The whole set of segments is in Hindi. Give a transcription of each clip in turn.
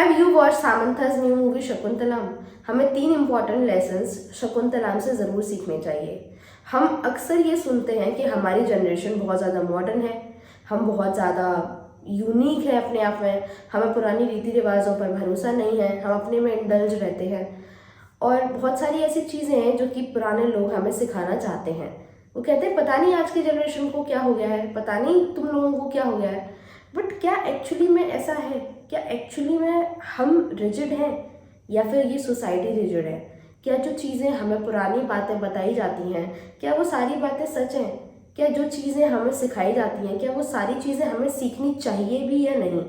Have you watched Samantha's new movie Shakuntalam? हमें 3 इम्पॉर्टेंट लेसन्स शकुंतलम से ज़रूर सीखने चाहिए। हम अक्सर ये सुनते हैं कि हमारी जनरेशन बहुत ज़्यादा मॉडर्न है, हम बहुत ज़्यादा यूनिक है अपने आप में, हमें पुरानी रीति रिवाजों पर भरोसा नहीं है, हम अपने में इंडल्ज रहते हैं और बहुत सारी ऐसी चीज़ें हैं जो कि पुराने लोग हमें सिखाना चाहते हैं। वो कहते हैं पता नहीं आज की जनरेशन को क्या हो गया है, पता नहीं तुम लोगों को क्या हो गया है। बट क्या एक्चुअली में ऐसा है? क्या एक्चुअली में हम रिजिड हैं या फिर ये सोसाइटी रिजिड है? क्या जो चीज़ें हमें पुरानी बातें बताई जाती हैं, क्या वो सारी बातें सच हैं? क्या जो चीज़ें हमें सिखाई जाती हैं, क्या वो सारी चीज़ें हमें सीखनी चाहिए भी या नहीं?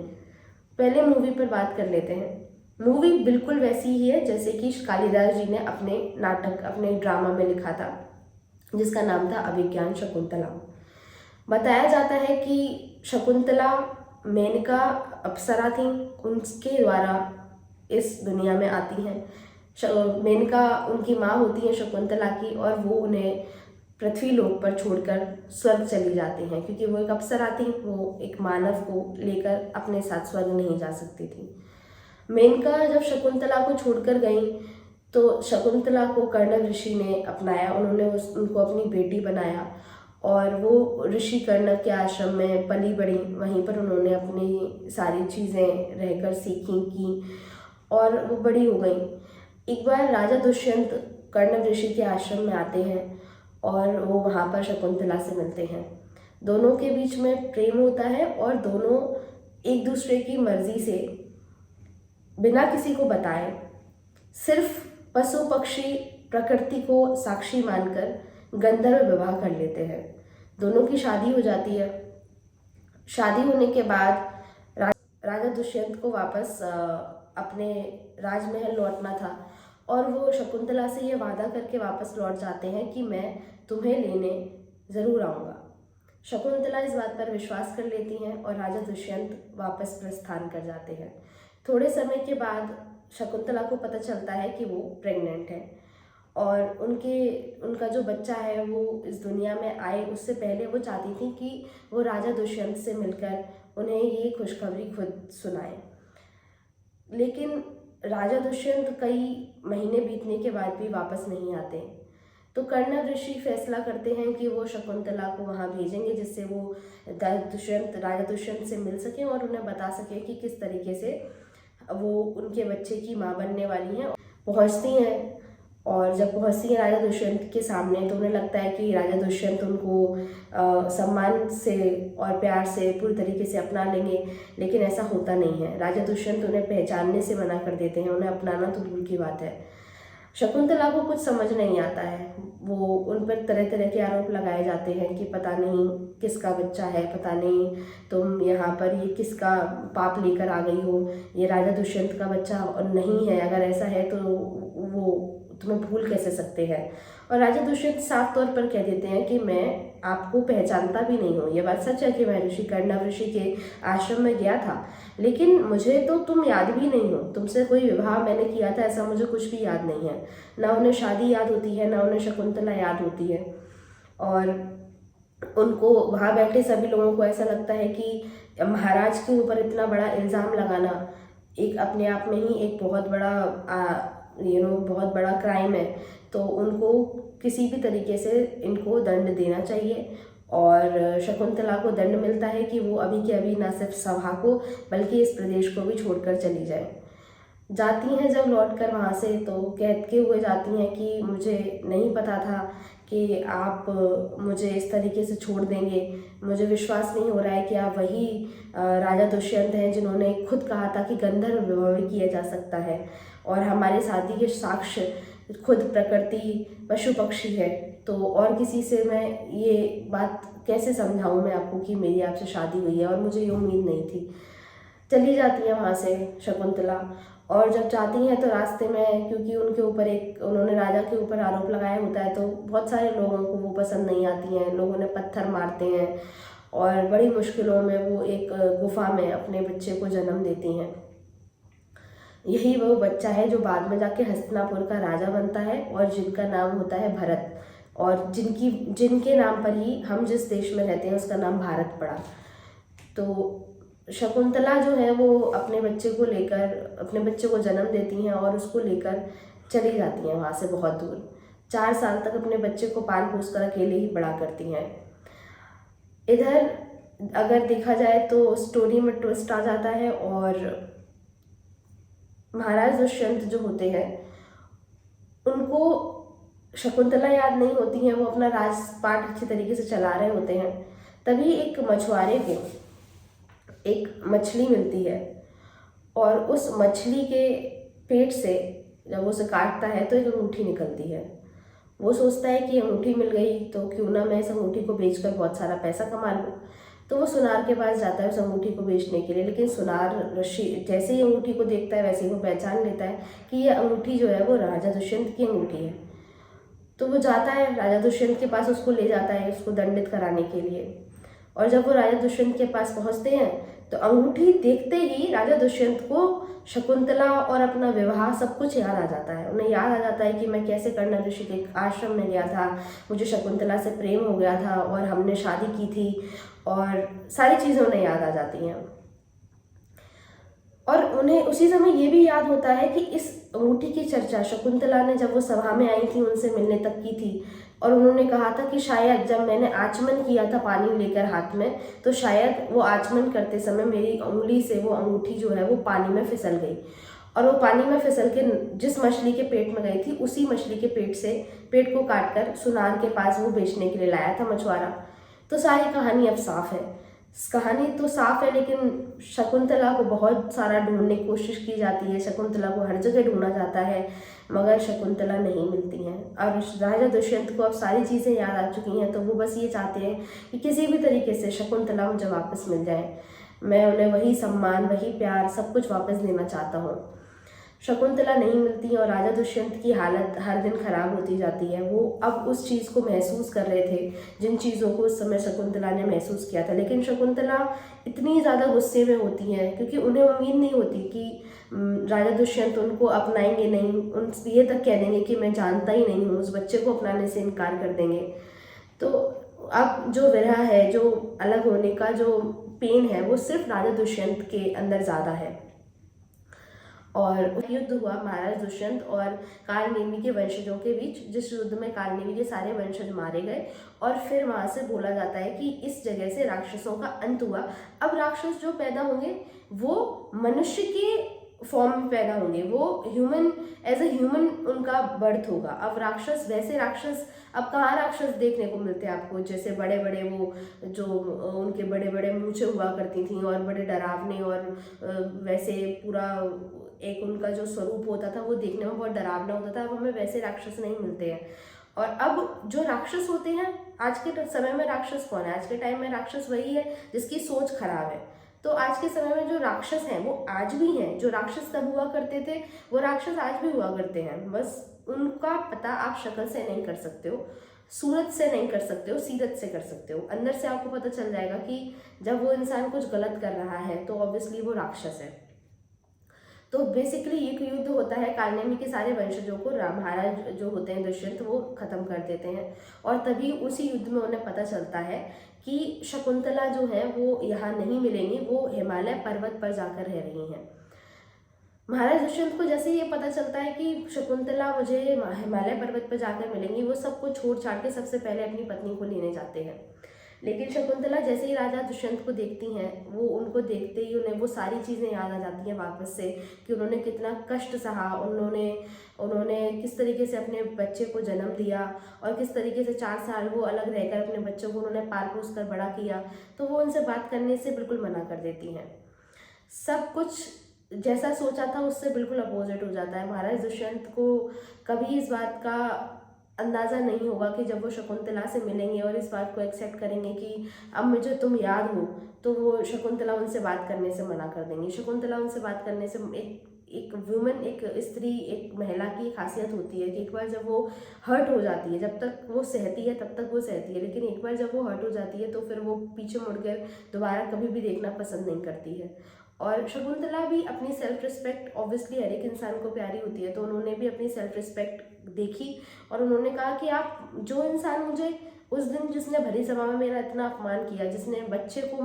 पहले मूवी पर बात कर लेते हैं। मूवी बिल्कुल वैसी ही है जैसे कि कालिदास जी ने अपने नाटक, अपने ड्रामा में लिखा था, जिसका नाम था अभिज्ञान शकुंतला। बताया जाता है कि शकुंतला मेनका अप्सरा थी, उनके द्वारा इस दुनिया में आती हैं। मेनका उनकी माँ होती है शकुंतला की, और वो उन्हें पृथ्वी लोक पर छोड़कर स्वर्ग चली जाती हैं, क्योंकि वो एक अप्सरा थी, वो एक मानव को लेकर अपने साथ स्वर्ग नहीं जा सकती थी। मेनका जब शकुंतला को छोड़कर गई तो शकुंतला को कर्ण ऋषि ने अपनाया, उन्होंने उनको अपनी बेटी बनाया और वो ऋषि कर्ण के आश्रम में पली बड़ी। वहीं पर उन्होंने अपनी सारी चीज़ें रहकर सीखी की और वो बड़ी हो गई। एक बार राजा दुष्यंत कर्ण ऋषि के आश्रम में आते हैं और वो वहाँ पर शकुंतला से मिलते हैं। दोनों के बीच में प्रेम होता है और दोनों एक दूसरे की मर्जी से बिना किसी को बताए, सिर्फ पशु पक्षी प्रकृति को साक्षी मानकर गंधर्व विवाह कर लेते हैं। दोनों की शादी हो जाती है। शादी होने के बाद राजा दुष्यंत को वापस अपने राजमहल लौटना था और वो शकुंतला से ये वादा करके वापस लौट जाते हैं कि मैं तुम्हें लेने ज़रूर आऊँगा। शकुंतला इस बात पर विश्वास कर लेती हैं और राजा दुष्यंत वापस प्रस्थान कर जाते हैं। थोड़े समय के बाद शकुंतला को पता चलता है कि वो प्रेग्नेंट है और उनका जो बच्चा है वो इस दुनिया में आए उससे पहले वो चाहती थी कि वो राजा दुष्यंत से मिलकर उन्हें ये खुशखबरी खुद सुनाए। लेकिन राजा दुष्यंत कई महीने बीतने के बाद भी वापस नहीं आते, तो कर्ण ऋषि फैसला करते हैं कि वो शकुंतला को वहाँ भेजेंगे जिससे वो राजा दुष्यंत से मिल सकें और उन्हें बता सकें कि किस तरीके से वो उनके बच्चे की माँ बनने वाली हैं। पहुँचती हैं और जब पहुँचती हैं राजा दुष्यंत के सामने तो उन्हें लगता है कि राजा दुष्यंत उनको सम्मान से और प्यार से पूरी तरीके से अपना लेंगे, लेकिन ऐसा होता नहीं है। राजा दुष्यंत उन्हें पहचानने से मना कर देते हैं, उन्हें अपनाना तो दूर की बात है। शकुंतला को कुछ समझ नहीं आता है, वो उन पर तरह तरह के आरोप लगाए जाते हैं कि पता नहीं किसका बच्चा है, पता नहीं तुम यहाँ पर ये किसका पाप लेकर आ गई हो, ये राजा दुष्यंत का बच्चा और नहीं है, अगर ऐसा है तो वो तुम्हें भूल कैसे सकते हैं। और राजा दुष्यंत साफ तौर पर कह देते हैं कि मैं आपको पहचानता भी नहीं हूँ। ये बात सच है कि मैं कर्ण ऋषि के आश्रम में गया था, लेकिन मुझे तो तुम याद भी नहीं हो, तुमसे कोई विवाह मैंने किया था ऐसा मुझे कुछ भी याद नहीं है। ना उन्हें शादी याद होती है, ना उन्हें शकुंतला याद होती है। और उनको वहाँ बैठे सभी लोगों को ऐसा लगता है कि महाराज के ऊपर इतना बड़ा इल्ज़ाम लगाना एक अपने आप में ही एक बहुत बड़ा बहुत बड़ा क्राइम है। तो उनको किसी भी तरीके से इनको दंड देना चाहिए और शकुंतला को दंड मिलता है कि वो अभी के अभी ना सिर्फ सभा को बल्कि इस प्रदेश को भी छोड़कर चली जाए। जाती हैं जब लौट कर वहाँ से तो कहते हुए जाती हैं कि मुझे नहीं पता था कि आप मुझे इस तरीके से छोड़ देंगे, मुझे विश्वास नहीं हो रहा है कि आप वही राजा दुष्यंत हैं जिन्होंने खुद कहा था कि गंधर्व विवाह भी किया जा सकता है और हमारे शादी के साक्ष्य खुद प्रकृति पशु पक्षी है। तो और किसी से मैं ये बात कैसे समझाऊं मैं आपको कि मेरी आपसे शादी हुई है, और मुझे ये उम्मीद नहीं थी। चली जाती है वहाँ से शकुंतला, और जब जाती हैं तो रास्ते में क्योंकि उनके ऊपर उन्होंने राजा के ऊपर आरोप लगाया होता है तो बहुत सारे लोगों को वो पसंद नहीं आती हैं, लोग उन्हें पत्थर मारते हैं और बड़ी मुश्किलों में वो एक गुफा में अपने बच्चे को जन्म देती हैं। यही वो बच्चा है जो बाद में जाके हस्तिनापुर का राजा बनता है और जिनका नाम होता है भरत, और जिनके नाम पर ही हम जिस देश में रहते हैं उसका नाम भारत पड़ा। तो शकुंतला जो है वो अपने बच्चे को जन्म देती हैं और उसको लेकर चली जाती हैं वहाँ से बहुत दूर। 4 साल तक अपने बच्चे को पाल पोस कर अकेले ही बड़ा करती हैं। इधर अगर देखा जाए तो स्टोरी में ट्विस्ट आ जाता है और महाराज दुष्यंत जो होते हैं उनको शकुंतला याद नहीं होती है, वो अपना राजपाट अच्छी तरीके से चला रहे होते हैं। तभी एक मछुआरे को एक मछली मिलती है और उस मछली के पेट से जब वो उसे काटता है तो एक अंगूठी निकलती है। वो सोचता है कि अंगूठी मिल गई तो क्यों ना मैं इस अंगूठी को बेचकर बहुत सारा पैसा कमा लूँ। तो वो सुनार के पास जाता है उस अंगूठी को बेचने के लिए, लेकिन सुनार ऋषि जैसे ही अंगूठी को देखता है वैसे ही वो पहचान लेता है कि ये अंगूठी जो है वो राजा दुष्यंत की अंगूठी है। तो वो जाता है राजा दुष्यंत के पास, उसको ले जाता है उसको दंडित कराने के लिए। और जब वो राजा दुष्यंत के पास पहुंचते हैं तो अंगूठी देखते ही राजा दुष्यंत को शकुंतला और अपना विवाह सब कुछ याद आ जाता है। उन्हें याद आ जाता है कि मैं कैसे कर्ण ऋषि के आश्रम में गया था, मुझे शकुंतला से प्रेम हो गया था और हमने शादी की थी, और सारी चीज़ें उन्हें याद आ जाती हैं। और उन्हें उसी समय ये भी याद होता है कि इस अंगूठी की चर्चा शकुंतला ने जब वो सभा में आई थी उनसे मिलने तक की थी, और उन्होंने कहा था कि शायद जब मैंने आचमन किया था पानी लेकर हाथ में, तो शायद वो आचमन करते समय मेरी उंगली से वो अंगूठी जो है वो पानी में फिसल गई, और वो पानी में फिसल के जिस मछली के पेट में गई थी उसी मछली के पेट को काट कर सुनार के पास वो बेचने के लिए लाया था मछुआरा। तो सारी कहानी अब साफ है। कहानी तो साफ है, लेकिन शकुंतला को बहुत सारा ढूंढने की कोशिश की जाती है, शकुंतला को हर जगह ढूंढा जाता है, मगर शकुंतला नहीं मिलती हैं। और राजा दुष्यंत को अब सारी चीज़ें याद आ चुकी हैं, तो वो बस ये चाहते हैं कि किसी भी तरीके से शकुंतला मुझे वापस मिल जाए, मैं उन्हें वही सम्मान वही प्यार सब कुछ वापस देना चाहता हूँ। शकुंतला नहीं मिलती और राजा दुष्यंत की हालत हर दिन खराब होती जाती है। वो अब उस चीज़ को महसूस कर रहे थे जिन चीज़ों को उस समय शकुंतला ने महसूस किया था, लेकिन शकुंतला इतनी ज़्यादा गुस्से में होती हैं क्योंकि उन्हें उम्मीद नहीं होती कि राजा दुष्यंत उनको अपनाएंगे नहीं, उन ये तक कह देंगे कि मैं जानता ही नहीं हूँ, उस बच्चे को अपनाने से इनकार कर देंगे। तो अब जो विरह है, जो अलग होने का जो पेन है, वो सिर्फ राजा दुष्यंत के अंदर ज़्यादा है। और युद्ध हुआ महाराज दुष्यंत और कालनेमी के वंशजों के बीच, जिस युद्ध में कालनेमी के सारे वंशज मारे गए, और फिर वहाँ से बोला जाता है कि इस जगह से राक्षसों का अंत हुआ। अब राक्षस जो पैदा होंगे वो मनुष्य के फॉर्म में पैदा होंगे, वो ह्यूमन एज ए ह्यूमन उनका बर्थ होगा। अब राक्षस वैसे राक्षस अब कहाँ राक्षस देखने को मिलते हैं आपको, जैसे बड़े बड़े वो जो उनके बड़े बड़े मूंछें हुआ करती थी और बड़े डरावने, और वैसे पूरा एक उनका जो स्वरूप होता था वो देखने में बहुत डरावना होता था। अब हमें वैसे राक्षस नहीं मिलते हैं। और अब जो राक्षस होते हैं आज के समय में, राक्षस कौन है? आज के टाइम में राक्षस वही है जिसकी सोच खराब है। तो आज के समय में जो राक्षस हैं वो आज भी हैं, जो राक्षस तब हुआ करते थे वो राक्षस आज भी हुआ करते हैं, बस उनका पता आप शक्ल से नहीं कर सकते हो, सूरत से नहीं कर सकते हो, सीरत से कर सकते हो। अंदर से आपको पता चल जाएगा कि जब वो इंसान कुछ गलत कर रहा है तो ऑब्वियसली वो राक्षस है। तो बेसिकली एक युद्ध होता है, कालनेमी के सारे वंशजों को महाराज जो होते हैं दुष्यंत वो खत्म कर देते हैं, और तभी उसी युद्ध में उन्हें पता चलता है कि शकुंतला जो है वो यहाँ नहीं मिलेंगी, वो हिमालय पर्वत पर जाकर रह रही हैं। महाराज दुष्यंत को जैसे ये पता चलता है कि शकुंतला मुझे हिमालय पर्वत पर जाकर मिलेंगी, वो सब कुछ छोड़ छाड़ के सबसे पहले अपनी पत्नी को लेने जाते हैं। लेकिन शकुंतला जैसे ही राजा दुष्यंत को देखती हैं, वो उनको देखते ही उन्हें वो सारी चीज़ें याद आ जाती हैं वापस से, कि उन्होंने कितना कष्ट सहा, उन्होंने किस तरीके से अपने बच्चे को जन्म दिया, और किस तरीके से 4 साल वो अलग रहकर अपने बच्चों को उन्होंने पाल पोस कर बड़ा किया। तो वो उनसे बात करने से बिल्कुल मना कर देती हैं। सब कुछ जैसा सोचा था उससे बिल्कुल अपोजिट हो जाता है। महाराज दुष्यंत को कभी इस बात का अंदाज़ा नहीं होगा कि जब वो शकुंतला से मिलेंगे और इस बात को एक्सेप्ट करेंगे कि अब मुझे तुम याद हो, तो वो शकुंतला उनसे बात करने से मना कर देंगी। शकुंतला उनसे बात करने से एक वुमन, एक स्त्री, एक महिला की खासियत होती है कि एक बार जब वो हर्ट हो जाती है, जब तक वो सहती है तब तक वो सहती है, लेकिन एक बार जब वो हर्ट हो जाती है तो फिर वो पीछे मुड़कर दोबारा कभी भी देखना पसंद नहीं करती है। और शकुंतला भी अपनी सेल्फ रिस्पेक्ट, ऑब्वियसली हर एक इंसान को प्यारी होती है, तो उन्होंने भी अपनी सेल्फ रिस्पेक्ट देखी और उन्होंने कहा कि आप जो इंसान मुझे उस दिन जिसने भरी सभा में मेरा इतना अपमान किया, जिसने बच्चे को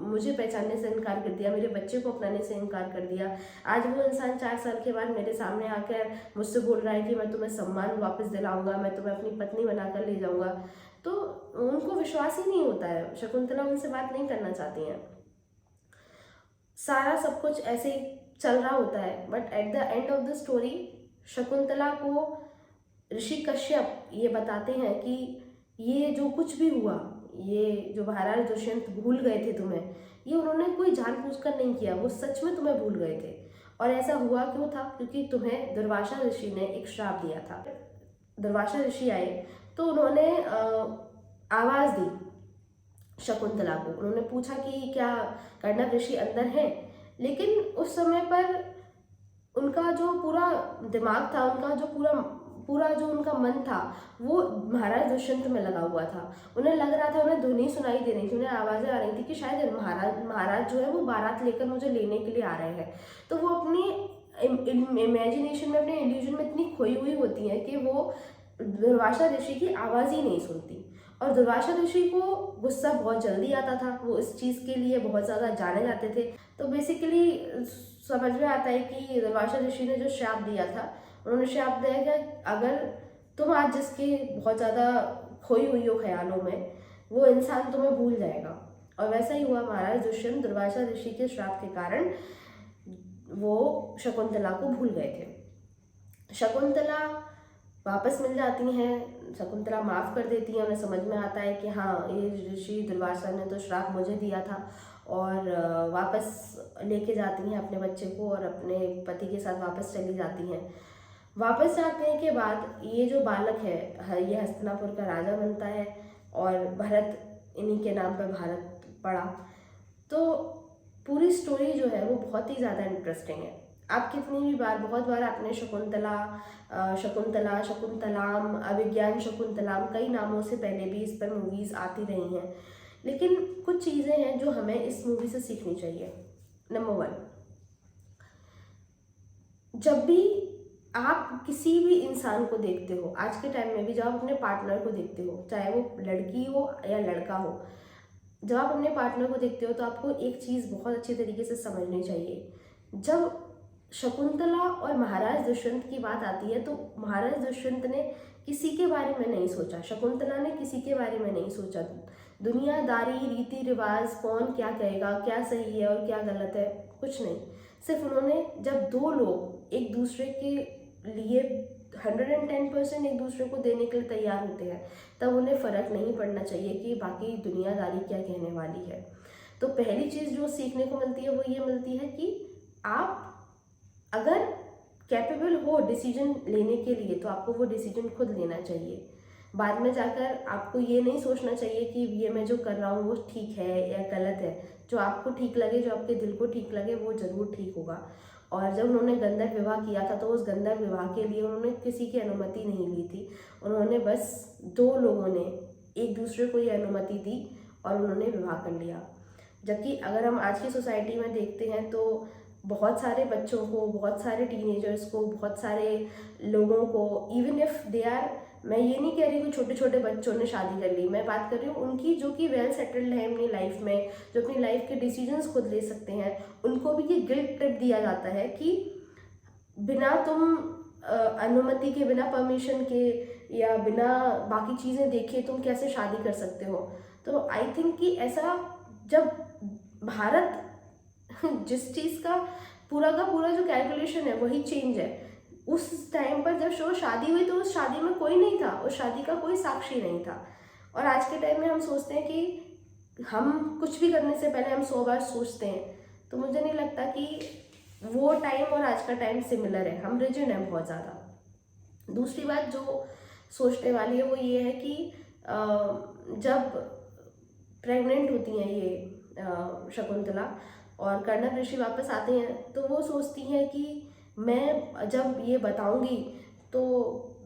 मुझे पहचानने से इनकार कर दिया, मेरे बच्चे को अपनाने से इनकार कर दिया, आज वो इंसान 4 साल के बाद मेरे सामने आकर मुझसे बोल रहा है कि मैं तुम्हें सम्मान वापस दिलाऊंगा, मैं तुम्हें अपनी पत्नी बनाकर ले जाऊंगा। तो उनको विश्वास ही नहीं होता है, शकुंतला उनसे बात नहीं करना चाहती हैं। सारा सब कुछ ऐसे ही चल रहा होता है, but at the end of the story Shakuntala को ऋषि कश्यप ये बताते हैं कि ये जो कुछ भी हुआ, ये जो महाराज दुष्यंत भूल गए थे तुम्हें, ये उन्होंने कोई जानबूझकर नहीं किया, वो सच में तुम्हें भूल गए थे। और ऐसा हुआ क्यों था? क्योंकि तुम्हें दुर्वासा ऋषि ने एक श्राप दिया था। दुर्वासा ऋषि आए तो उन्होंने आवाज़ दी शकुंतला को। उन्होंने पूछा कि क्या कर्णव ऋषि अंदर हैं, लेकिन उस समय पर उनका जो पूरा दिमाग था, उनका जो पूरा जो उनका मन था वो महाराज दुष्यंत में लगा हुआ था। उन्हें लग रहा था, उन्हें ध्वनि सुनाई दे रही थी, उन्हें आवाज़ें आ रही थी कि शायद महाराज जो है वो बारात लेकर मुझे लेने के लिए आ रहे हैं। तो वो अपनी इमेजिनेशन में, अपने इल्यूजन में इतनी खोई हुई होती हैं कि वो दुर्वासा ऋषि की आवाज़ ही नहीं सुनती। और दुर्वासा ऋषि को गुस्सा बहुत जल्दी आता था, वो इस चीज़ के लिए बहुत ज़्यादा जाने जाते थे। तो बेसिकली समझ में आता है कि दुर्वासा ऋषि ने जो श्राप दिया था, उन्होंने श्राप दिया कि अगर तुम आज जिसके बहुत ज़्यादा खोई हुई हो ख्यालों में, वो इंसान तुम्हें भूल जाएगा। और वैसा ही हुआ। महाराज दुष्यंत दुर्वासा ऋषि के श्राप के कारण वो शकुंतला को भूल गए थे। शकुंतला वापस मिल जाती हैं, शकुंतला माफ़ कर देती है। उन्हें समझ में आता है कि हाँ, ये ऋषि दुर्वासा ने तो श्राप मुझे दिया था, और वापस लेके जाती हैं अपने बच्चे को और अपने पति के साथ वापस चली जाती हैं। वापस आने के बाद ये जो बालक है ये हस्तिनापुर का राजा बनता है, और भरत इन्हीं के नाम पर भारत पड़ा। तो पूरी स्टोरी जो है वो बहुत ही ज़्यादा इंटरेस्टिंग है। आप कितनी भी बार, बहुत बार आपने शकुंतला, शकुंतलाम, अभिज्ञान शकुंतलाम, कई नामों से पहले भी इस पर मूवीज़ आती रही हैं, लेकिन कुछ चीज़ें हैं जो हमें इस मूवी से सीखनी चाहिए। नंबर 1, जब भी आप किसी भी इंसान को देखते हो, आज के टाइम में भी जब आप अपने पार्टनर को देखते हो, चाहे वो लड़की हो या लड़का हो, जब आप अपने पार्टनर को देखते हो तो आपको एक चीज़ बहुत अच्छी तरीके से समझनी चाहिए। जब शकुंतला और महाराज दुष्यंत की बात आती है तो महाराज दुष्यंत ने किसी के बारे में नहीं सोचा, शकुंतला ने किसी के बारे में नहीं सोचा। दुनियादारी, रीति रिवाज, कौन क्या कहेगा, क्या सही है और क्या गलत है, कुछ नहीं। सिर्फ उन्होंने, जब दो लोग एक दूसरे के लिए 110% एक दूसरे को देने के लिए तैयार होते हैं, तब उन्हें फ़र्क नहीं पड़ना चाहिए कि बाकी दुनियादारी क्या कहने वाली है। तो पहली चीज़ जो सीखने को मिलती है वो ये मिलती है कि आप अगर कैपेबल हो डिसीजन लेने के लिए तो आपको वो डिसीजन खुद लेना चाहिए। बाद में जाकर आपको ये नहीं सोचना चाहिए कि ये मैं जो कर रहा हूँ वो ठीक है या गलत है। जो आपको ठीक लगे, जो आपके दिल को ठीक लगे, वो ज़रूर ठीक होगा। और जब उन्होंने गंधर्व विवाह किया था तो उस गंधर्व विवाह के लिए उन्होंने किसी की अनुमति नहीं ली थी। उन्होंने बस 2 लोगों ने एक दूसरे को ये अनुमति दी और उन्होंने विवाह कर लिया। जबकि अगर हम आज की सोसाइटी में देखते हैं तो बहुत सारे बच्चों को, बहुत सारे टीनेजर्स को, बहुत सारे लोगों को, इवन इफ दे आर, मैं ये नहीं कह रही कि छोटे छोटे बच्चों ने शादी कर ली, मैं बात कर रही हूँ उनकी जो कि वेल सेटल्ड है अपनी लाइफ में, जो अपनी लाइफ के डिसीजंस खुद ले सकते हैं, उनको भी ये गिल्ट ट्रिप दिया जाता है कि बिना तुम अनुमति के, बिना परमिशन के या बिना बाकी चीज़ें देखे तुम कैसे शादी कर सकते हो। तो आई थिंक कि ऐसा जब भारत जिस चीज़ का पूरा जो कैलकुलेशन है वही चेंज है, उस टाइम पर जब शादी हुई तो उस शादी में कोई नहीं था, उस शादी का कोई साक्षी नहीं था। और आज के टाइम में हम सोचते हैं कि हम कुछ भी करने से पहले हम 100 बार सोचते हैं। तो मुझे नहीं लगता कि वो टाइम और आज का टाइम सिमिलर है, हम रिजिड हैं बहुत ज़्यादा। दूसरी बात जो सोचने वाली है वो ये है कि जब प्रेग्नेंट होती हैं ये शकुंतला और कर्णव ऋषि वापस आते हैं तो वो सोचती हैं कि मैं जब ये बताऊंगी तो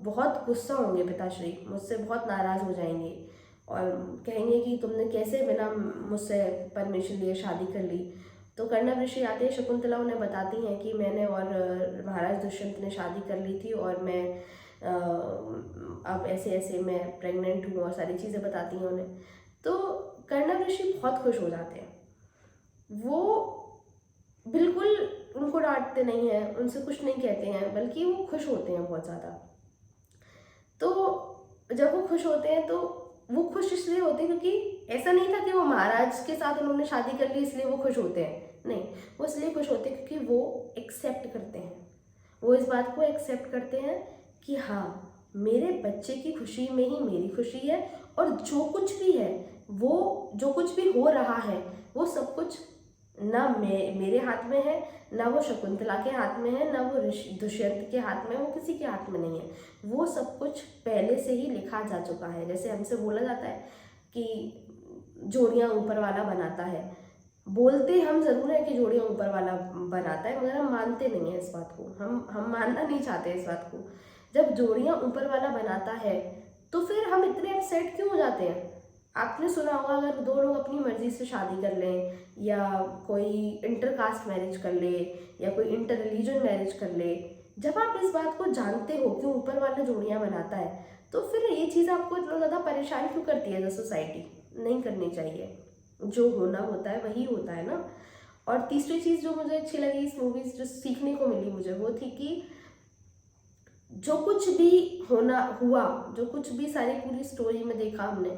बहुत गुस्सा होंगे पिताश्री, मुझसे बहुत नाराज़ हो जाएंगे और कहेंगे कि तुमने कैसे बिना मुझसे परमिशन लिए शादी कर ली। तो कर्णव ऋषि आते हैं, शकुंतला उन्हें बताती हैं कि मैंने और महाराज दुष्यंत ने शादी कर ली थी और मैं अब ऐसे ऐसे मैं प्रेग्नेंट हूँ और सारी चीज़ें बताती हैं उन्हें। तो कर्णव ऋषि बहुत खुश हो जाते हैं। वो बिल्कुल उनको डांटते नहीं हैं, उनसे कुछ नहीं कहते हैं, बल्कि वो खुश होते हैं बहुत ज़्यादा। तो जब वो खुश होते हैं तो वो खुश इसलिए होते हैं क्योंकि ऐसा नहीं था कि वो महाराज के साथ उन्होंने शादी कर ली इसलिए वो खुश होते हैं, नहीं, वो इसलिए खुश होते हैं क्योंकि वो एक्सेप्ट करते हैं, वो इस बात को एक्सेप्ट करते हैं कि हाँ, मेरे बच्चे की खुशी में ही मेरी खुशी है, और जो कुछ भी है, वो जो कुछ भी हो रहा है, वो सब कुछ ना मेरे हाथ में है, ना वो शकुंतला के हाथ में है, ना वो दुष्यंत के हाथ में, वो किसी के हाथ में नहीं है। वो सब कुछ पहले से ही लिखा जा चुका है। जैसे हमसे बोला जाता है कि जोड़ियाँ ऊपर वाला बनाता है, बोलते हम ज़रूर है कि जोड़ियाँ ऊपर वाला बनाता है, मगर हम मानते नहीं हैं इस बात को, हम मानना नहीं चाहते इस बात को। जब जोड़ियाँ ऊपर वाला बनाता है तो फिर हम इतने अपसेट क्यों हो जाते हैं? आपने सुना होगा, अगर दो लोग अपनी मर्जी से शादी कर लें, या कोई इंटर कास्ट मैरिज कर ले, या कोई इंटर रिलीजन मैरिज कर ले, जब आप इस बात को जानते हो कि ऊपर वाला जोड़ियाँ बनाता है, तो फिर ये चीज़ आपको इतना ज़्यादा परेशान क्यों करती है? द सोसाइटी नहीं करनी चाहिए, जो होना होता है वही होता है ना। और तीसरी चीज़ जो मुझे अच्छी लगी इस मूवी से, जो सीखने को मिली मुझे, वो थी कि जो कुछ भी होना हुआ, जो कुछ भी सारी पूरी स्टोरी में देखा हमने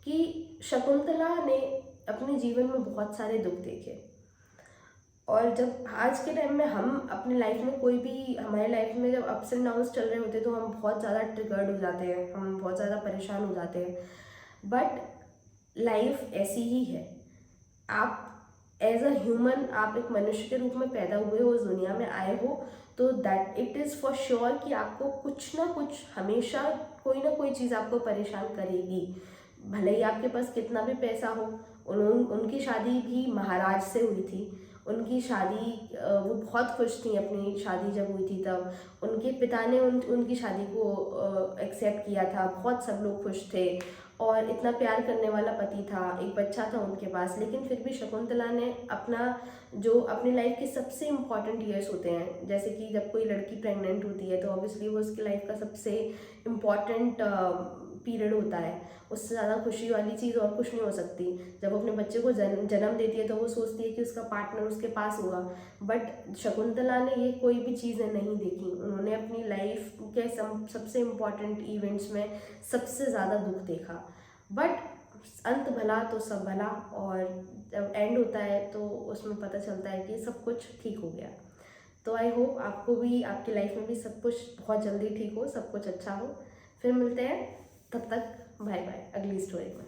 कि शकुंतला ने अपने जीवन में बहुत सारे दुख देखे, और जब आज के टाइम में हम अपनी लाइफ में कोई भी, हमारे लाइफ में जब अप्स एंड डाउन्स चल रहे होते हैं तो हम बहुत ज़्यादा ट्रिगर्ड हो जाते हैं, हम बहुत ज़्यादा परेशान हो जाते हैं। बट लाइफ ऐसी ही है, आप एज अ ह्यूमन, आप एक मनुष्य के रूप में पैदा हुए हो, इस दुनिया में आए हो, तो that it is for sure कि आपको कुछ ना कुछ, हमेशा कोई ना कोई चीज़ आपको परेशान करेगी। भले ही आपके पास कितना भी पैसा हो, उनकी शादी भी महाराज से हुई थी, उनकी शादी, वो बहुत खुश थी अपनी शादी जब हुई थी तब, उनके पिता ने उनकी शादी को एक्सेप्ट किया था, बहुत सब लोग खुश थे, और इतना प्यार करने वाला पति था, एक बच्चा था उनके पास। लेकिन फिर भी शकुंतला ने अपना, जो अपनी लाइफ के सबसे इम्पॉर्टेंट ईयर्स होते हैं, जैसे कि जब कोई लड़की प्रेग्नेंट होती है तो ऑब्वियसली वो उसकी लाइफ का सबसे इम्पॉर्टेंट पीरियड होता है, उससे ज़्यादा खुशी वाली चीज़ और कुछ नहीं हो सकती। जब वो अपने बच्चे को जन्म देती है तो वो सोचती है कि उसका पार्टनर उसके पास होगा, बट शकुंतला ने ये कोई भी चीज़ें नहीं देखी। उन्होंने अपनी लाइफ के सबसे इम्पॉर्टेंट इवेंट्स में सबसे ज़्यादा दुख देखा, बट अंत भला तो सब भला, और जब एंड होता है तो उसमें पता चलता है कि सब कुछ ठीक हो गया। तो आई होप आपको भी, आपकी लाइफ में भी सब कुछ बहुत जल्दी ठीक हो, सब कुछ अच्छा हो। फिर मिलते हैं, तब तक बाय बाय अगली स्टोरी में।